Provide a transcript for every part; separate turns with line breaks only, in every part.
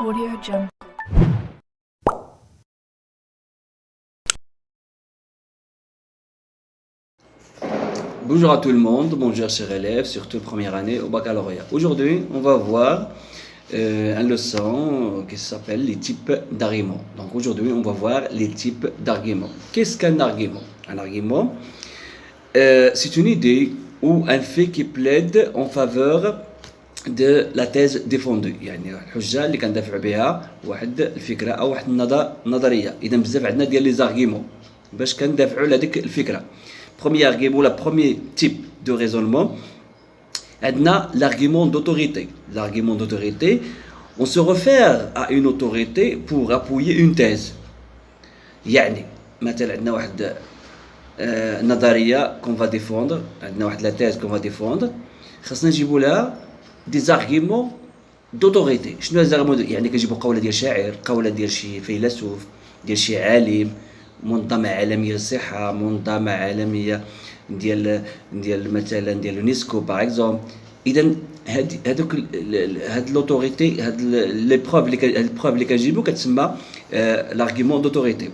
Audio Jungle.
Bonjour à tout le monde, bonjour chers élèves, surtout première année au baccalauréat. Aujourd'hui, on va voir une leçon qui s'appelle les types d'arguments. Donc aujourd'hui, on va voir les types d'arguments. Qu'est-ce qu'un argument? Un argument, c'est une idée ou un fait qui plaide en faveur de la thèse défendue. يعني الحجه اللي كندافعوا بها واحد الفكره او واحد النظريه. اذا بزاف عندنا ديال لي زارغيمون باش كندافعوا على ديك الفكره. Premier argument, le premier type de raisonnement, l'argument d'autorité. L'argument d'autorité, on se réfère à une autorité pour appuyer une thèse. يعني مثلا عندنا واحد نظريه qu'on va défendre, عندنا واحد la thèse qu'on va défendre, خاصنا نجيبوا لها des arguments d'autorité. شنو الزارغمون؟ يعني كنجيبوا قوله ديال شاعر، قوله ديال شي فيلسوف، ديال شي عالم، منظمة عالمية للصحة، منظمة عالمية ديال مثلا ديال اليونسكو باغ اكزومبل. اذا هاد لوتوريتي، هاد لي بروف اللي كنجيبو كتسمى l'argument d'autorité.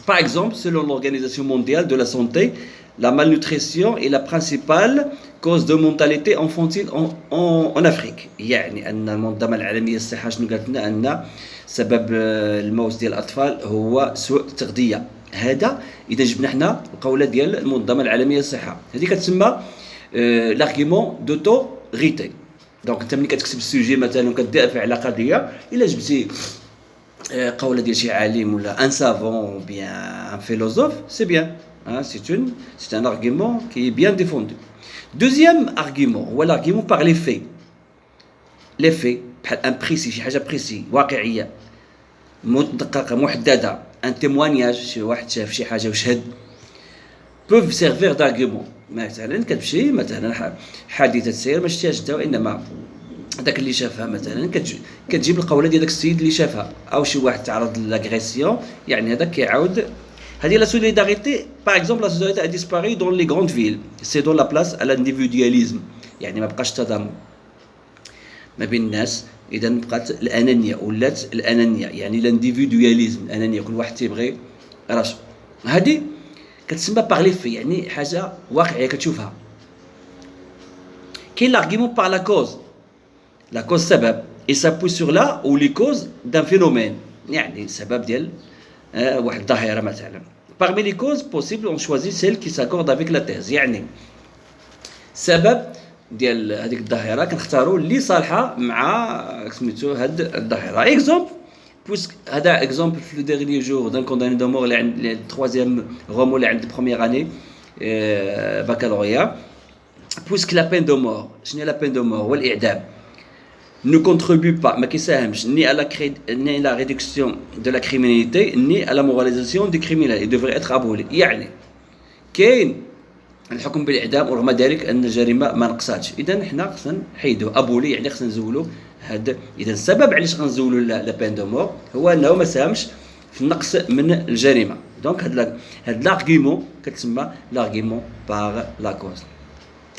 Par exemple, selon l'Organisation mondiale de la santé, la malnutrition est la principale cause de mortalité infantile en Afrique. يعني أن المنظمة العالمية للصحة شنو قالت لنا؟ أن سبب الموت ديال الأطفال هو سوء التغذية. هذا إذا جبنا حنا القولة ديال المنظمة العالمية للصحة، هذه كتسمى l'argument d'autorité. دونك أنت ملي كتكتب السوجي مثلا وكتدافع على قضية، إلا جبتي قولة ديال شي عالم ولا ان savant ou bien un philosophe, c'est bien. C'est un argument qui est bien défendu. Deuxième argument, هو l'argument par les faits. Les faits بحال ان بريسي، شي حاجة بريسي واقعية مدققة محددة، ان témoignage، شي واحد شاف شي حاجة وشهد، peuvent servir d'argument. مثلا كتمشي مثلا حادثة سير ما شفتيهاش انت وانما داك اللي شافها، مثلا كتجيب القوله ديال داك السيد اللي شافها، او شي واحد تعرض لاغريسيون، يعني هذاك كيعاود. هذه لا سوليداريتي باغ اكزومبل، لا سوليداريتي ا ديسباري دون لي غروند فيل، سي دون لا بلاس على الانديفيدواليزم، يعني ما بقاش تضامن ما بين الناس. اذا بقات الانانيه، ولات الانانيه يعني الانديفيدواليزم، الانانيه كل واحد تيبغي راسو. هذه كتسمى باغ لي في، يعني حاجه واقعيه كتشوفها. كاين l'argument par la cause. La cause سبب et s'appuie sur la ou les causes d'un phénomène، يعني سبب ديال واحد الظاهرة مثلا. Parmi les causes possibles on choisit celle qui s'accorde avec la thèse، يعني سبب ديال هذيك الظاهرة كنختاروا اللي صالحة مع سميتو هاد الظاهرة. اكزومبل بويسك هذا اكزومبل في لو ديرني جور دان كونداني دو مور اللي عند التروازيام رومو اللي عند بروميير اني بكالوريا. بويسك لا بين دو مور، شنو هي لا بين دو مور؟ هو الإعدام. ne contribue pas, ما كيساهمش ni à la réduction de la criminalité ni à la moralisation des criminels. Il devrait être aboli. يعني كاين الحكم بالإعدام ورغم ذلك أن الجريمة ما نقصاتش. إذا حنا خصنا نحيدوه، أبولي يعني خصنا نزولو هذا. إذا السبب علاش غنزولو لا بين دو مور هو أنه ما ساهمش في النقص من الجريمة. دونك هاد l'argument كتسمى l'argument par la cause.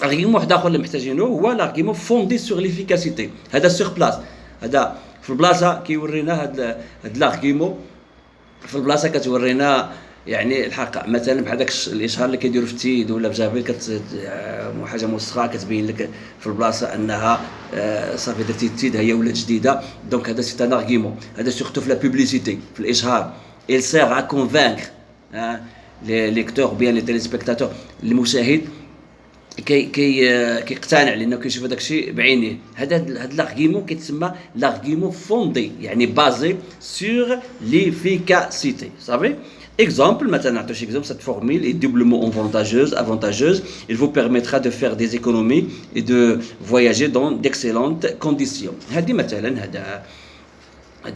argument واحد اخر اللي محتاجينه هو l'argument fondé sur l'efficacité. هذا سور بلاص، هذا في البلاصه كيورينا هاد l'argument في البلاصه كتورينا يعني الحق. مثلا بحال داك الاشهار اللي كيديروا في التيد ولا في جافيل، حاجه موسخه كتبين لك في البلاصه انها صافي درتي التيد هي ولات جديده. دونك هذا سي ان argument. هذا سورتو في لا بوبليسيتي، في الاشهار. il sert à convaincre les lecteurs bien les téléspectateurs، المشاهد كيقتنع لانه كيشوف هذاك الشيء بعينيه. هذا l'argument كيتسمى l'argument fondé، يعني basé sur l'efficacité. صافي exemple مثلا نعطيو شي exemple. cette formule est doublement avantageuse. Il vous permettra de faire des économies et de voyager dans d'excellentes conditions. هذه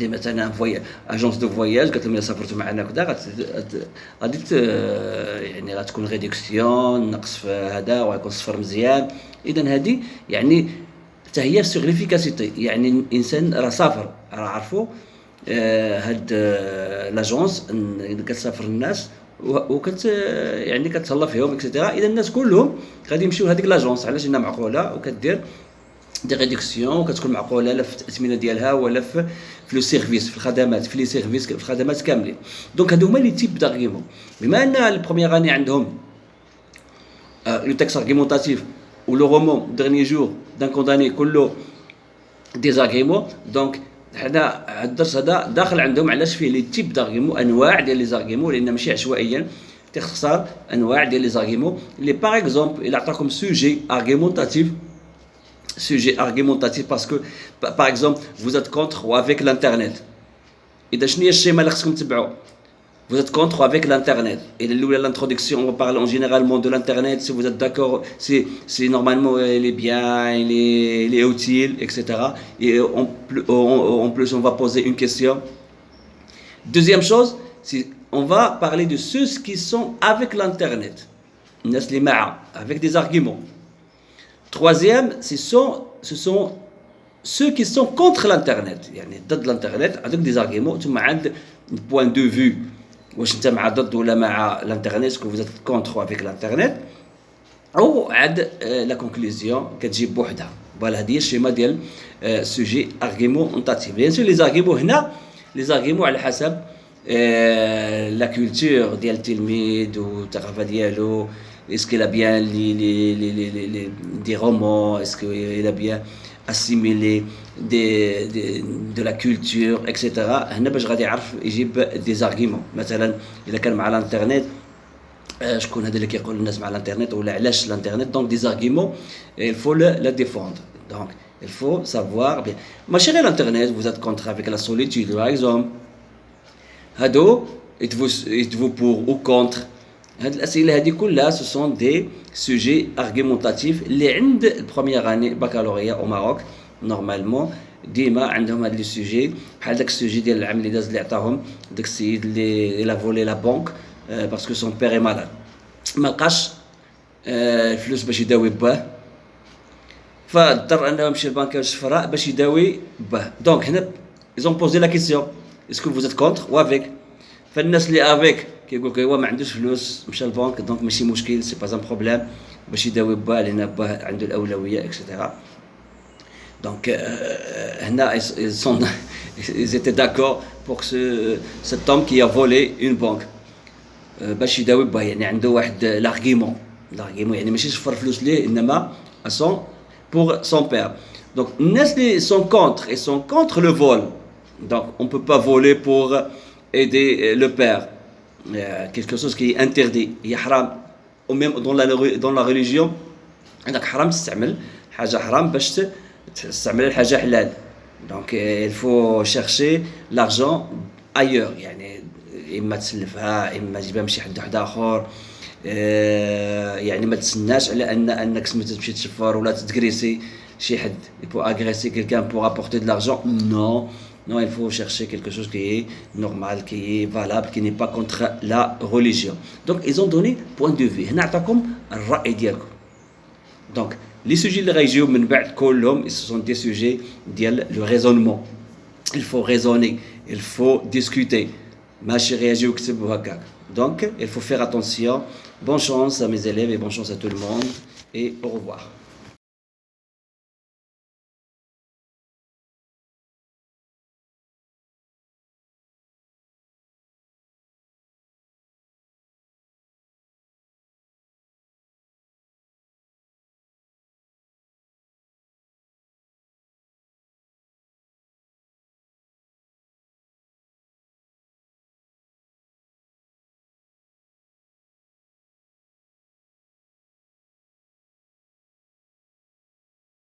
مثلا اجونس دو فواياج قالت لهم الا سافرتوا معنا كذا غادي يعني غتكون ريدكسيون نقص في هذا وغيكون السفر مزيان. اذا هذه يعني حتى هي سوغ ليفيكاسيتي، يعني الانسان راه سافر، راه عرفوا هاد لاجونس كتسافر الناس يعني كتهلا فيهم اكسيتيرا. اذا الناس كلهم غادي يمشيو لهذيك لاجونس. علاش؟ انها معقوله وكدير دي ريدكسيون كتكون معقوله لا في التاثمينه ديالها ولا في لو سيرفيس في الخدمات في لي سيرفيس في الخدمات كاملين. دونك هادو هما لي تيب دارغيمون. بما ان البروميير اني عندهم لو تكست ارغيمونتاتيف و لو رومون ديرني جور دان كونداني كله دي زارغيمون. دونك حنا الدرس هذا داخل عندهم علاش فيه لي تيب دارغيمون، انواع ديال لي زارغيمون، لان ماشي عشوائيا تختصر انواع ديال لي زارغيمون اللي باغ اكزومبل الى عطاكم سوجي ارغيمونتاتيف. Sujet argumentatif parce que par exemple vous êtes contre ou avec l'internet. إذا شنو هي الشيما اللي خصكم تبعوا؟ Vous êtes contre ou avec l'internet. Et l'introduction, on va parler en généralement de l'internet. Si vous êtes d'accord, c'est normalement il est bien, il est utile, etc. Et en plus on va poser une question. Deuxième chose, on va parler de ceux qui sont avec l'internet. Avec des arguments. Troisième, ce sont ceux qui sont contre l'internet. يعني ضد l'internet avec des arguments. ثم عند point de vue. واش انت مع ضد ولا مع الانترنت؟ اسكو vous êtes contre avec l'internet. او عاد لا كونكلوزيون كتجيب بوحدها. فوالا هذه هي الشيما ديال سوجي ارغيمونتاتيف. بيان سور لي زارغيمون هنا لي زارغيمون على حسب لا كولتور ديال التلميذ والثقافه ديالو. Est-ce qu'il a bien des romans? Est-ce qu'il a bien assimilé de la culture, etc. هنا باش غادي يعرف يجيب des arguments. مثلا إذا كان مع الانترنت شكون هذا اللي كيقول الناس مع الانترنت ولا علاش الانترنت. Donc des arguments il faut la défendre. Donc il faut savoir bien. ماشي غير الانترنت vous êtes contre avec la solitude par exemple. هادو êtes-vous pour ou contre. هاد الاسئله هذه كلها سو سون دي سوجي ارغيمونتاتيف اللي عند البروميير اني بكالوريا او ماروك نورمالمون ديما عندهم هاد لي سوجي. بحال داك السوجي ديال العام اللي داز اللي عطاهم داك السيد اللي لا فولي لا بونك باسكو سون بير مالاد ما لقاش الفلوس باش يداوي باه، فاضطر انه يمشي للبنكه الشفراء باش يداوي باه. دونك هنا ايزون بوزي لا كيسيون اسكو فوز ات كونتر و افيك. فالناس اللي افيك كيقول لك هو ما عندوش فلوس مشى للبنك دونك ماشي مشكل سي با ان بروبليم باش يداوي باه لان باه عنده الاولويه اكسيتيرا. دونك هنا ils étaient d'accord pour que cet homme qui a volé une banque باش يداوي باه. يعني عنده واحد لارغيمون يعني ماشي شفر فلوس ليه انما pour son père. Donc الناس اللي sont contre et sont contre le vol. Donc on peut pas voler pour aider le père. Quelque chose qui est interdit. Il y a haram. Ou même dans la religion, عندك حرام تستعمل حاجة حرام باش تستعمل الحاجة حلال. Donc il faut chercher l'argent ailleurs. يعني إما تسلفها إما تجيبها من شي حد واحد آخر. يعني ما تسناش على أنك سميتو تمشي تشفر ولا تتكريسي شي حد. Il faut agresser quelqu'un pour apporter de l'argent. Non. Non, il faut chercher quelque chose qui est normal, qui est valable, qui n'est pas contre la religion. Donc, ils ont donné point de vue. هنا عطاكم الرأي ديالكم. Donc, les sujets اللي غيجيو من بعد كلهم ce sont des sujets ديال le raisonnement. Il faut raisonner, il faut discuter. ماشي غير يجي ويكتب وهكاك. Donc, il faut faire attention. Bonne chance à mes élèves et bonne chance à tout le monde et au revoir.